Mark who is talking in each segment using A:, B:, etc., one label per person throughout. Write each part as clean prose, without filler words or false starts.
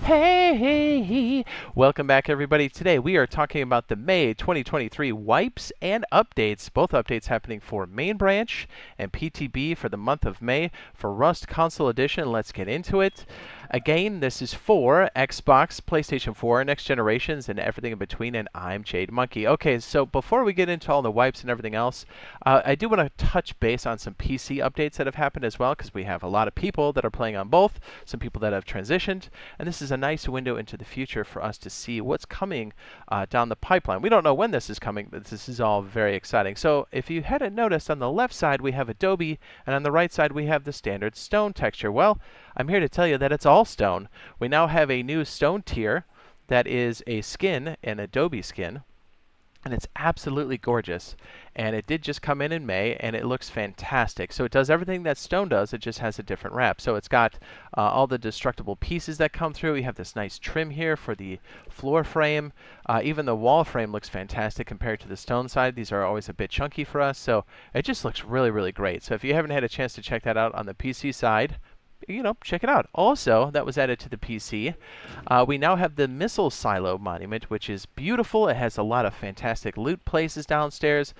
A: Hey, welcome back everybody. Today we are talking about the May 2023 wipes and updates. Both updates happening for main branch and PTB for the month of May for Rust Console Edition. Let's get into it. Again, this is for Xbox, PlayStation 4, next generations, and everything in between, and I'm Jade Monkey. Okay, so before we get into all the wipes and everything else, I do want to touch base on some PC updates that have happened as well, because we have a lot of people that are playing on both, some people that have transitioned, and this is a nice window into the future for us to see what's coming down the pipeline. We don't know when this is coming, but this is all very exciting. So if you hadn't noticed, on the left side we have Adobe, and on the right side we have the standard stone texture. Well, I'm here to tell you that it's all stone. We now have a new stone tier that is a skin, an Adobe skin, and it's absolutely gorgeous. And it did just come in May, and it looks fantastic. So it does everything that stone does, it just has a different wrap. So it's got all the destructible pieces that come through. You have this nice trim here for the floor frame. Even the wall frame looks fantastic compared to the stone side. These are always a bit chunky for us, so it just looks really, really great. So if you haven't had a chance to check that out on the PC side, check it out. Also, that was added to the PC. We now have the Missile Silo Monument, which is beautiful. It has a lot of fantastic loot places downstairs.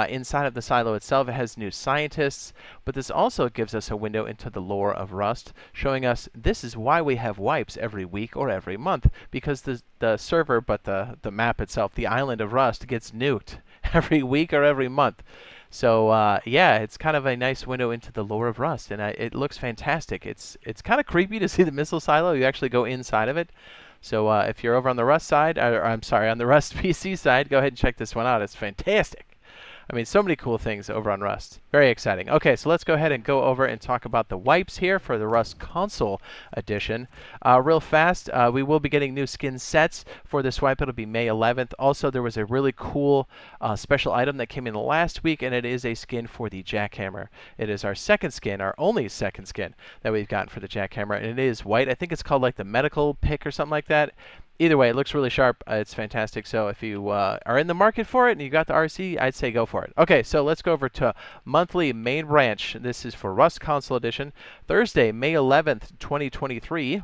A: Inside of the silo itself, it has new scientists, but this also gives us a window into the lore of Rust, showing us this is why we have wipes every week or every month, because the server, but the map itself, the island of Rust, gets nuked every week or every month. So yeah, it's kind of a nice window into the lore of Rust, and it looks fantastic. It's kind of creepy to see the missile silo. You actually go inside of it. So if you're over on the Rust side, or I'm sorry, on the Rust PC side, go ahead and check this one out. It's fantastic. I mean, so many cool things over on Rust. Very exciting. Okay, so let's go ahead and go over and talk about the wipes here for the Rust Console Edition. Real fast, we will be getting new skin sets for this wipe. It'll be May 11th. Also, there was a really cool special item that came in last week, and it is a skin for the jackhammer. It is our second skin, our only second skin that we've gotten for the jackhammer, and it is white. I think it's called like the medical pick or something like that. Either way, it looks really sharp. It's fantastic. So if you are in the market for it and you got the RC, I'd say go for it. Okay, so let's go over to monthly main branch. This is for Rust Console Edition. Thursday, May 11th, 2023.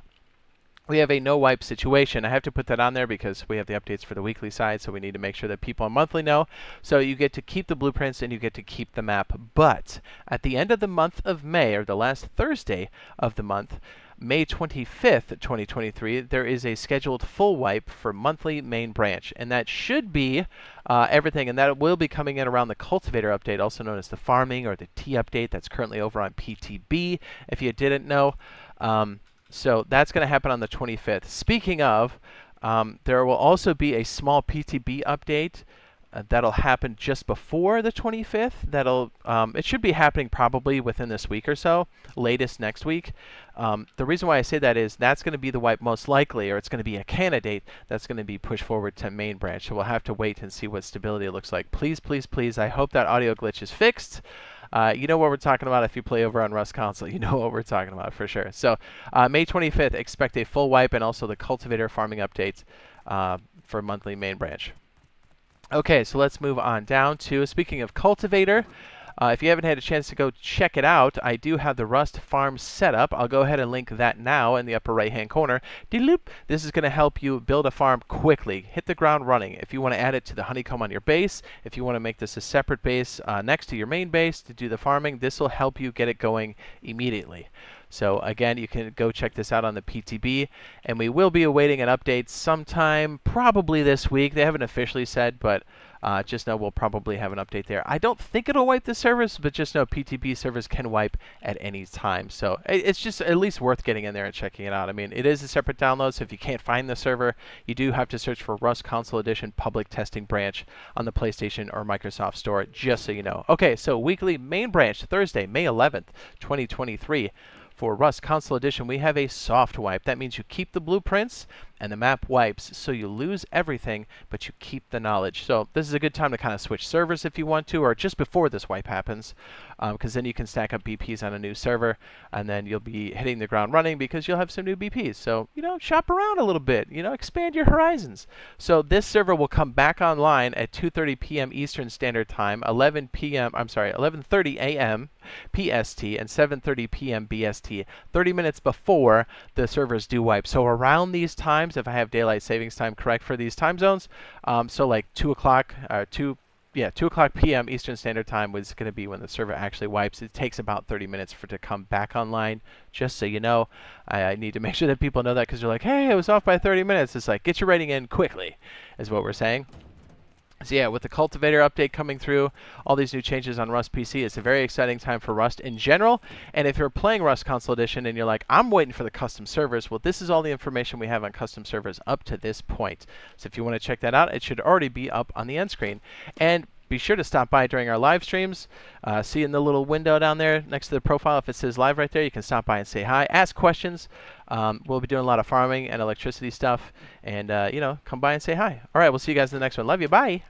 A: We have a no wipe situation. I have to put that on there because we have the updates for the weekly side, so we need to make sure that people on monthly know. So you get to keep the blueprints and you get to keep the map. But at the end of the month of May, or the last Thursday of the month, May 25th, 2023, there is a scheduled full wipe for monthly main branch, and that should be everything, and that will be coming in around the Cultivator update, also known as the farming or the T update. That's currently over on PTB, if you didn't know. So that's going to happen on the 25th. Speaking of, there will also be a small PTB update that'll happen just before the 25th. It should be happening probably within this week or so, latest next week. The reason why I say that is that's going to be the wipe most likely, or it's going to be a candidate that's going to be pushed forward to main branch. So we'll have to wait and see what stability looks like. Please, please, please, I hope that audio glitch is fixed. You know what we're talking about if you play over on Rust Console. You know what we're talking about for sure. So May 25th, expect a full wipe and also the Cultivator farming updates for monthly main branch. Okay, so let's move on down to, speaking of Cultivator, if you haven't had a chance to go check it out, I do have the Rust farm set up. I'll go ahead and link that now in the upper right-hand corner. This is going to help you build a farm quickly. Hit the ground running. If you want to add it to the honeycomb on your base, if you want to make this a separate base next to your main base to do the farming, this will help you get it going immediately. So again, you can go check this out on the PTB, and we will be awaiting an update sometime, probably this week. They haven't officially said, but just know we'll probably have an update there. I don't think it'll wipe the servers, but just know PTB servers can wipe at any time. So it's just at least worth getting in there and checking it out. I mean, it is a separate download, so if you can't find the server, you do have to search for Rust Console Edition Public Testing Branch on the PlayStation or Microsoft Store, just so you know. Okay, so weekly main branch, Thursday, May 11th, 2023. For Rust Console Edition, we have a soft wipe. That means you keep the blueprints, and the map wipes, so you lose everything, but you keep the knowledge. So this is a good time to kind of switch servers if you want to, or just before this wipe happens, because then you can stack up BPs on a new server, and then you'll be hitting the ground running because you'll have some new BPs. So, you know, shop around a little bit, you know, expand your horizons. So this server will come back online at 2:30 p.m. Eastern Standard Time, 11:30 a.m. PST, and 7:30 p.m. BST, 30 minutes before the servers do wipe. So around these times, if I have daylight savings time correct for these time zones, so like 2 o'clock p.m. Eastern Standard Time was going to be when the server actually wipes. It takes about 30 minutes for it to come back online, just so you know. I need to make sure that people know that, because they're like, hey, I was off by 30 minutes. It's like, get your rating in quickly, is what we're saying. So yeah, with the Cultivator update coming through, all these new changes on Rust PC, it's a very exciting time for Rust in general. And if you're playing Rust Console Edition and you're like, I'm waiting for the custom servers, well, this is all the information we have on custom servers up to this point. So if you want to check that out, it should already be up on the end screen. And be sure to stop by during our live streams. See in the little window down there next to the profile, if it says live right there, you can stop by and say hi, ask questions. We'll be doing a lot of farming and electricity stuff, and you know, come by and say hi. All right, we'll see you guys in the next one. Love you. Bye.